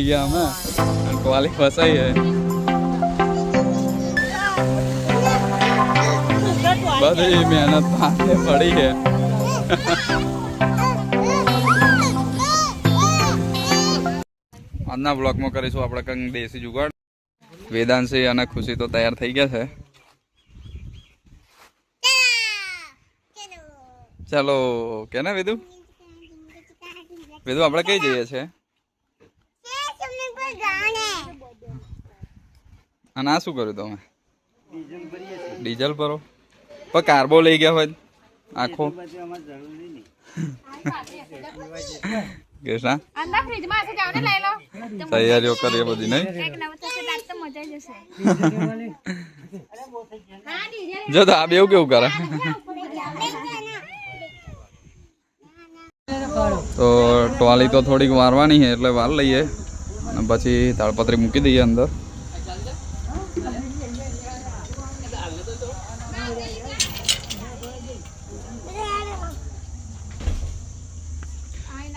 गया हमें ट्रॉली फंसाई है बड़ी मेहनत मारने पड़ी है આજના બ્લોગમાં કરીશું આપણે કંઈક દેશી જુગાડ વેદાંશી અને ખુશી તો તૈયાર થઈ ગયા છે ચાલો કેને વેદુ વેદુ આપણે કઈ જઈએ છે અને આ શું કર્યું તમે ડીઝલ ભરો પણ કાર્બો લઈ ગયા હોય આખો કેસા તૈયારીઓ કરીએ બધી નહીં જો તો આ બેવું કેવું કરે તો ટ્રોલી તો થોડીક વારવાની છે એટલે વાર લઈએ અને પછી તાળપત્રી મૂકી દઈએ અંદર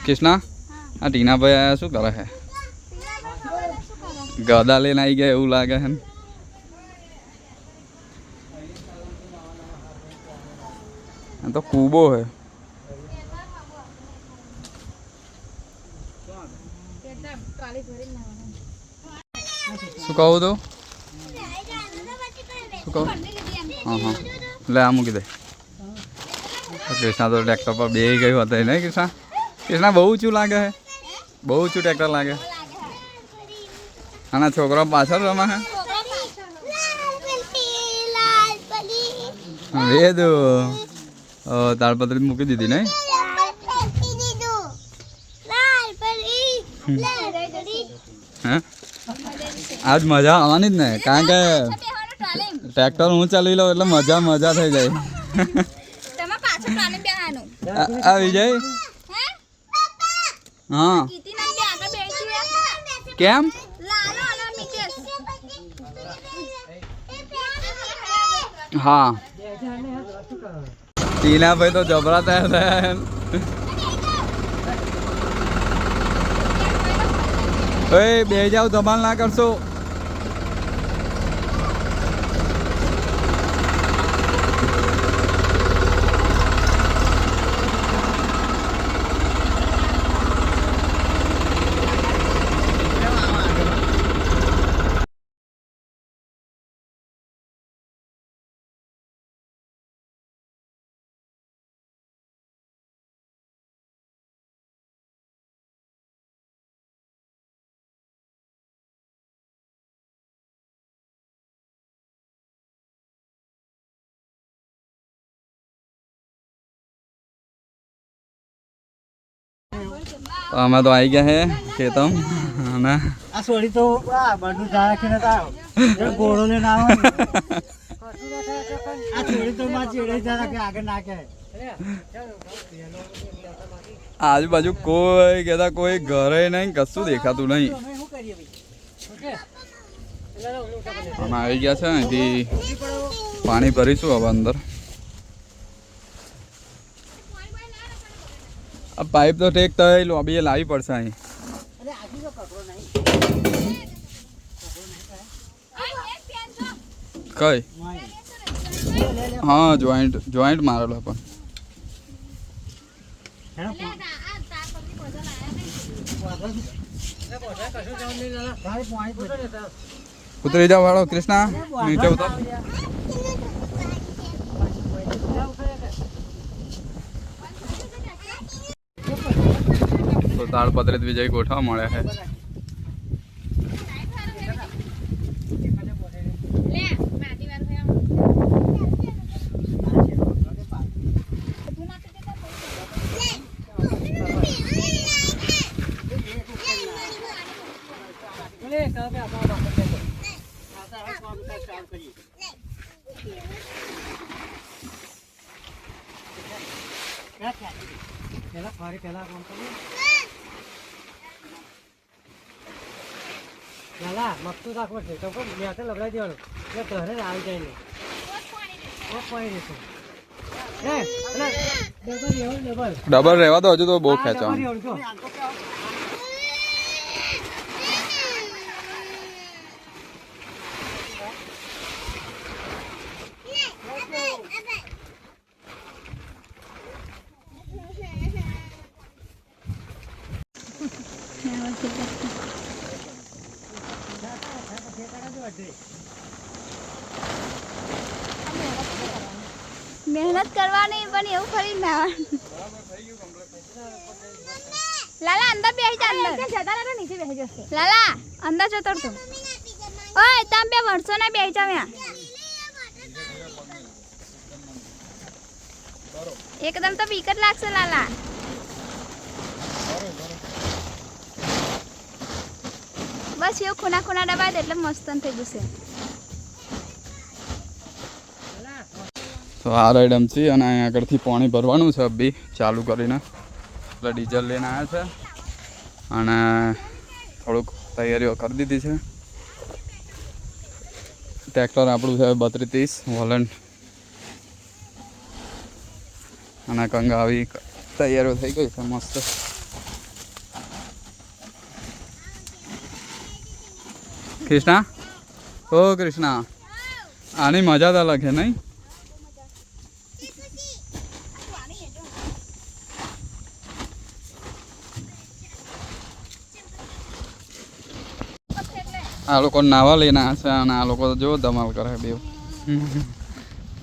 કૃષ્ણા આ ટીનાભાઈ આયા શું કરે છે ગદા લઈને આવી ગયા એવું લાગે છે તો કૂબો છે શું કહું તો શું કહું હા હા લે આ મૂકી દે કૃષ્ણા તો ટ્રેક્ટર પર બે ગયું હતા નહીં કૃષ્ણા બહુ ઊંચું લાગે છે બહુ ઊંચું ટ્રેક્ટર લાગે આના છોકરા પાછળ રમા છે વેદુ તાળપત્રી મૂકી દીધી નહીં હે આજ મજા આવવાની જ ને કારણ કે ટ્રેક્ટર હું ચલાવી લઉં એટલે મજા થઈ જાય આ વિજય હા કેમ હા ટીના ભાઈ તો જબરા તૈયાર થયા ઓય બે જાવ ધમાલ ના કરશો અમે તો આવી ગયા હે ખેતમ અને આ સોડી તો બધું જાખીને તાવ ગોળો ને ના હોય આ સોડી તો માં ચેડે જરા કે આગળ નાખે આજુબાજુ કોઈ કહેતા કોઈ ઘરે નહીં કશું દેખાતું નહીં અમે આવી ગયા છે અહીંથી પાણી ભરીશું હવે અંદર આ પાઇપ તો ઠેક તો લોબીએ લાવવી પડશે અહીં કઈ હા જોઈન્ટ મારેલો પણ ઉતરી જાવ વાળો કૃષ્ણા નીચે ઉતર તો તાળપત્રી વિજય ગોઠવા મળે છે પેલા મગતું રાખવું છે તો પણ મેં તો લગાવી દેવાનું એટલે ઘરે આવી જાય ને પાણી રહેશે ડબલ રહેવા દો હજુ તો બહુ ખેંચવા મહેનત કરવાની પણ એવું ફરી ના લાલા અંદર બેસી જા અંદર નીચે બેસી જશે લાલા અંદર જતો તું ઓય તમે બે વર્ષો ના બેસી જાવ એકદમ તો બીક જ લાગશે લાલા બસ એવું ખૂણા ખૂણા દબાય એટલે મસ્ત થઈ જશે તો આ રાઈડ છે અને અહીં આગળથી પાણી ભરવાનું છે બી ચાલુ કરીને એટલે ડીઝલ લઈને આવ્યા છે અને થોડુંક તૈયારીઓ કરી દીધી છે ટ્રેક્ટર આપણું છે 3230 વોલન્ટ અને કંગ આવી તૈયારીઓ થઈ ગઈ છે મસ્ત કૃષ્ણા ઓ કૃષ્ણા આની મજા તો અલગ છે નહીં આ લોકો નાવા લઈને છે અને આ લોકો જો ધમાલ કરે બે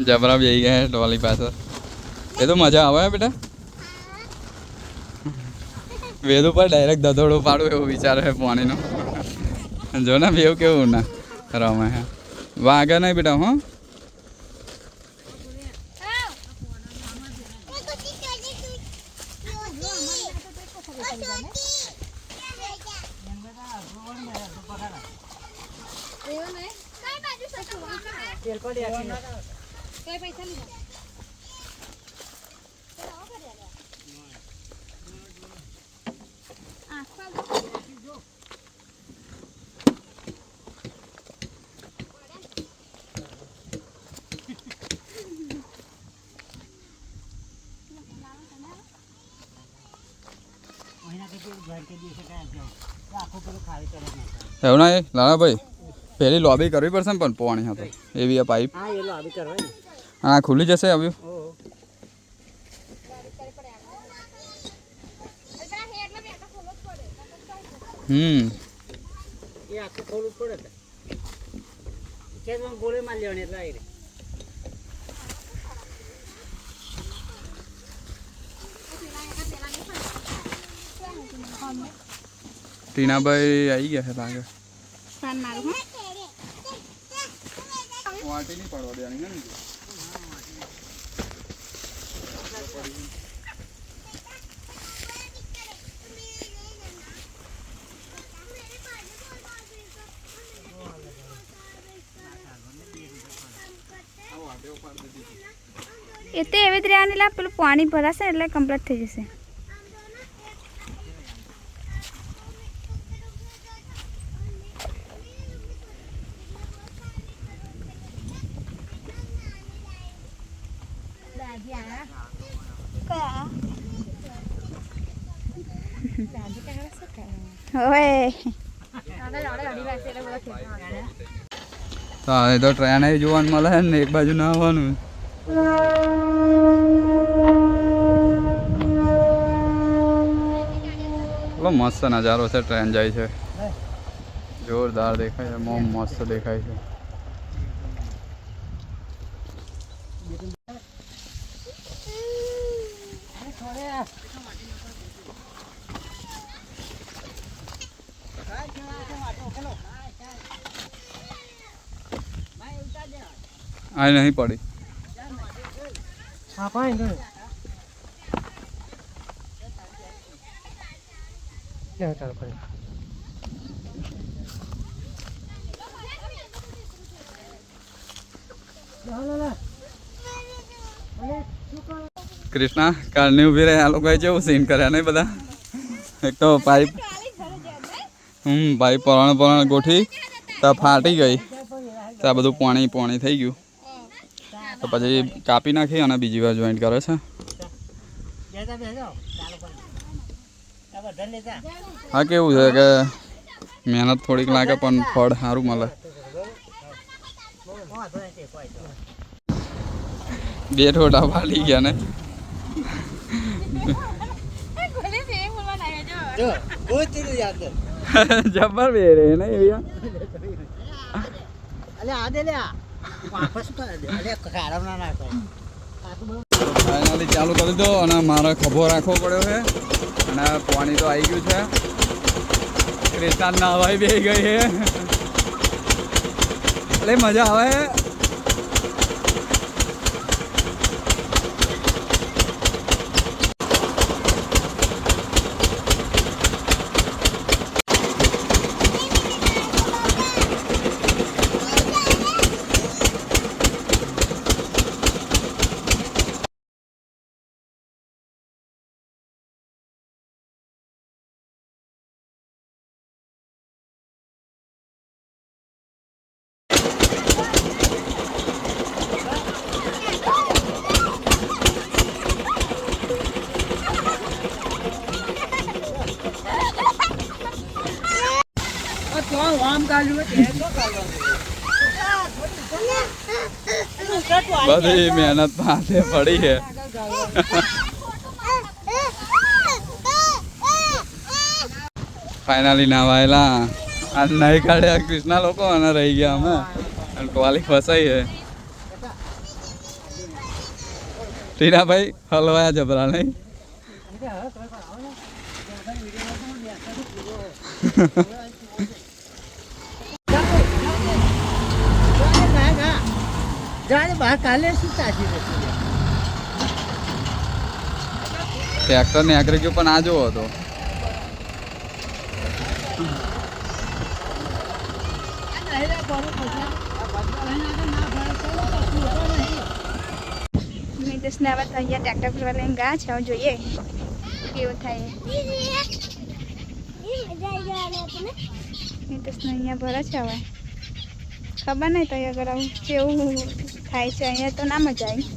જબરા બેસી ગયા ડોલી પાસે એ તો મજા આવે બેટા વેદ ઉપર ડાયરેક્ટ ધધોડો પાડું એવું વિચારે છે પાણીનો જો ને બેવ કેવું ના રમે હે વાગે નહીં બેટા હો તેલ પડી આપીને કઈ પૈસા લીધા એવું ના લાલાભાઈ પહેલી લોબી કરવી પડશે ને પણ પાણી હતું એવી આ પાઇપ હા એ લોબી કરવાની હા ખુલ્લી જશે આવ્યું એ આખું ખોલવું પડે કે ગોળી મારી લેવાની એટલે આવી ટીનાભાઈ આવી ગયા છે લાગે ફાન મારું વાટી નહીં પડવા દેવાની ને એ તો એવી જ રહેવાની એટલે પેલું પાણી ભરાશે એટલે કમ્પ્લીટ થઈ જશે તો એ તો ટ્રેન જોવાનું મળે ને એક બાજુ ના આવવાનું એટલો મસ્ત નજારો છે ટ્રેન જાય છે જોરદાર દેખાય છે બહુ મસ્ત દેખાય છે આ નહીં પડી હા પાણી દો લે ચાલ પડે કૃષ્ણા કારની ઊભી રહે આ લોકોએ કેવું સીન કર્યા નહીં બધા એક તો પાઇપ પાઇપ પરણ ગોઠવી તો ફાટી ગઈ તો આ બધું પાણી થઈ ગયું તો પછી કાપી નાખી અને બીજી વાર જોઈન્ટ કરે છે હા કેવું છે કે મહેનત થોડીક લાગે પણ ફળ સારું મળે બે ઠોટા ફાટી ગયા ને જબર બે રે નહીં ભૈયા અલે આ દે લે આ વાપસ કર દે અલે કારમ ના નાખો ફાઇનલી ચાલુ કરી દો અને મારે ખભો રાખવો પડ્યો છે અને પાણી તો આવી ગયું છે ક્રિસ્ટાન નાવાઈ બે ગઈ છે એટલે મજા આવે તો આમ કાઢ્યું તે તો બધી મહેનત પાસે પડી છે ફાઇનલી નાવાયેલા આ નહીં કાઢ્યા કૃષ્ણા લોકો અને રહી ગયા અમે અને ટોલી ફસાઈ છે ટીનાભાઈ હલવાયા જબરા નહીં જાણે બહાર કાલે શું તાજી ટ્રેક્ટર ને આખરે ગયો પણ આ જોવો હતો મિતેશને હવે તો અહીંયા ટ્રેક્ટર ફરવા લઈને ગયા છે હવે જોઈએ કેવું થાય મિતેશને અહીંયા ભરે છે હવે ખબર નહીં તો અગર આવું કેવું થાય છે અહીંયા તો ના મજા આવી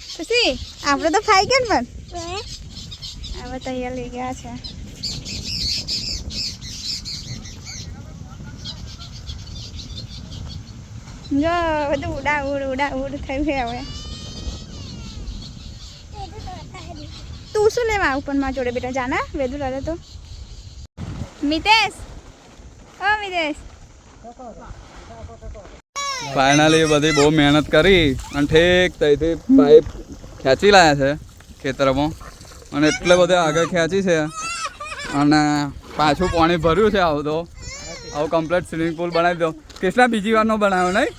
પછી આપણે તો ખાઈ ગયા ને પણ હવે તો અહીંયા લઈ ગયા છે જો બધું ઉડા ઉડ થયું છે હવે તું શું લેવા આવું પણ મારા જોડે બેટા જાના વેદુ લાલે તો મિતેશ ઓ મિતેશ ફાઇનલી બધી બહુ મહેનત કરી અને ઠીક ત્યાંથી પાઇપ ખેંચી લાયા છે ખેતરમાં અને એટલે બધે આગળ ખેંચી છે અને પાછું પાણી ભર્યું છે આવું તો આવું કમ્પ્લીટ સ્વિમિંગ પુલ બનાવી દો કેટલા બીજી વારનો બનાવ્યો નહીં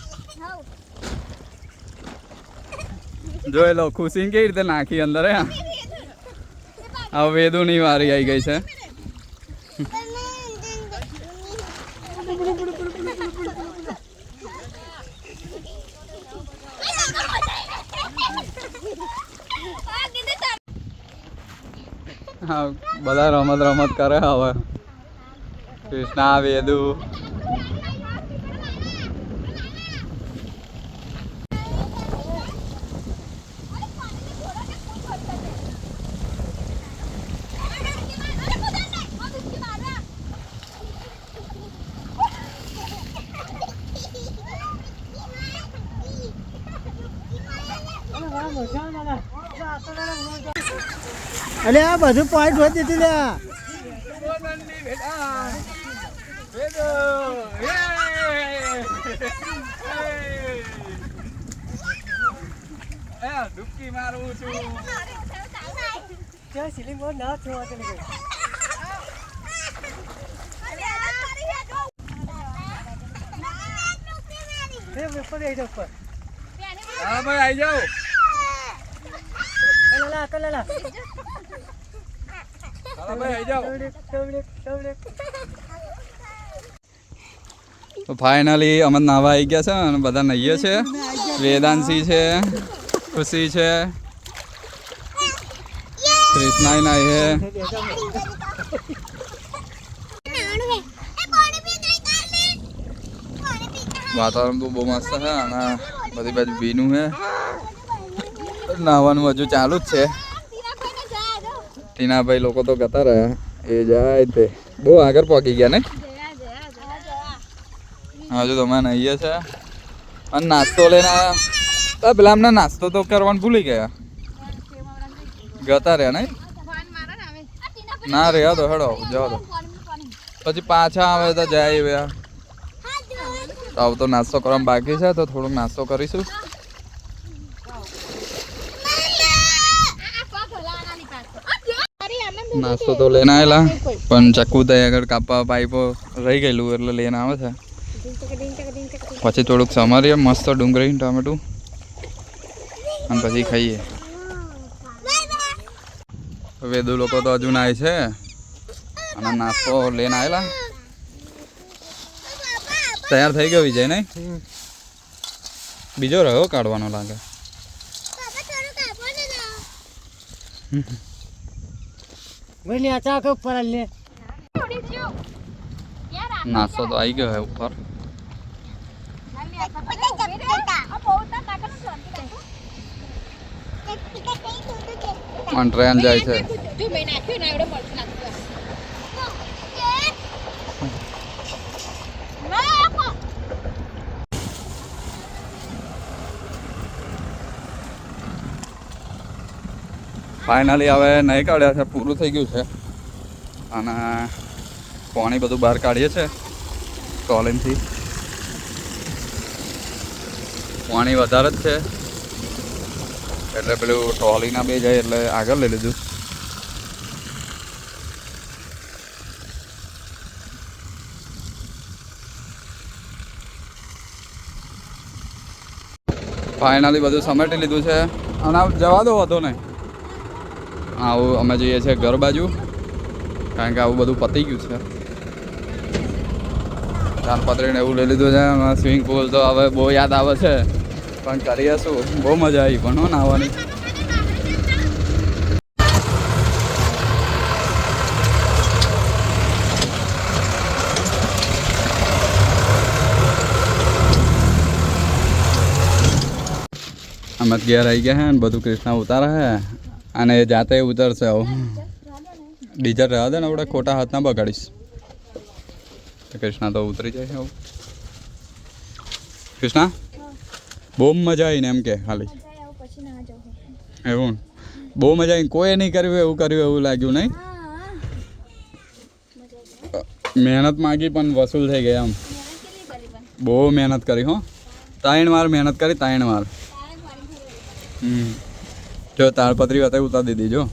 જોઈ લો ખુશી કેવી રીતે નાખી અંદર હે હવે વેદુની વારી આવી ગઈ છે હા બધા રમત કરે હવે કૃષ્ણા વેદુ અલે આ બધું પોઈન્ટ હોત દીધું લે ડૂબકી મારું છું સીલિંગ બોર્ડ ના થવા કે હા ભાઈ આવી જાઓ કલાલા હા ભાઈ આવી જાઓ તો ફાઇનલી અમે નાવા આવી ગયા છે અને બધા નહીએ છે વેદાંશી છે ખુશી છે કૃષ્ણા નાઈ છે વાતાવરણ તો બહુ મસ્ત છે અને બધી બાજુ ભીનું છે નાવાનું હજુ ચાલુ જ છે ટીનાભાઈ લોકો તો ગતા રહ્યા એ જાય તે બહુ આગળ પહોંચી ગયા ને હજુ તમે નહીએ છે અને નાસ્તો લઈને આવ્યા પેલા અમને નાસ્તો તો કરવાનું ભૂલી ગયા ગતા રહ્યા નહીં ના રહ્યા તો હેડો જવા દો પછી પાછા આવે તો જાય એવા. આવ તો નાસ્તો કરવાનું બાકી છે તો થોડોક નાસ્તો કરીશું. નાસ્તો તો લઈને આવેલા પણ ચક્કુ ત્યાં આગળ કાપવા પાઇપો રહી ગયેલું એટલે લઈને આવે છે. પછી થોડુંક સમારીએ મસ્ત ડુંગળી ટામેટું અને પછી ખાઈએ. વેદુ લોકો તો હજુ નાય છે અને નાસ્તો લઈને આવેલા. તૈયાર થઈ ગયો વિજય નહીં? બીજો રહ્યો કાઢવાનો લાગે. નાસ્તો તો આવી ગયો હે ઉપર. ટ્રેન જાય છે. ફાઇનલી હવે નહીં કાઢ્યા છે, પૂરું થઈ ગયું છે અને પાણી બધું બહાર કાઢીએ છે કોલિનથી. પાણી વધારે જ છે એટલે પેલું ટ્રોલીના બે જાય એટલે આગળ લઈ લીધું. ફાઇનલી બધું સમેટી લીધું છે અને જવા દો હતો ને. આવું અમે જઈએ છીએ ઘર બાજુ કારણ કે આવું બધું પતી ગયું છે. તાલપત્રીને એવું લઈ લીધું છે. સ્વિમિંગ પુલ તો હવે બહુ યાદ આવે છે પણ કરીએ શું, બહુ મજા આવી પણ નાહવાની. અમે ઘેર આવી ગયા હે ને બધું કૃષ્ણા ઉતારે હે અને એ જાતે ઉતરશે. આવું ડીઝલ રહેવા દે ને આપણે ખોટા હાથ ના બગાડીશ. કૃષ્ણા તો ઉતરી જાય છે. આવું કૃષ્ણા બહુ મજા આવીને એમ કે ખાલી એવું બહુ મજા આવી. કોઈ નહીં કર્યું એવું લાગ્યું નહીં. મહેનત માગી પણ વસૂલ થઈ ગયા. આમ બહુ મહેનત કરી. હો 3 વાર મહેનત કરી 3 વાર. જો તાળપત્રી હતા ઉતારી દીધી જો.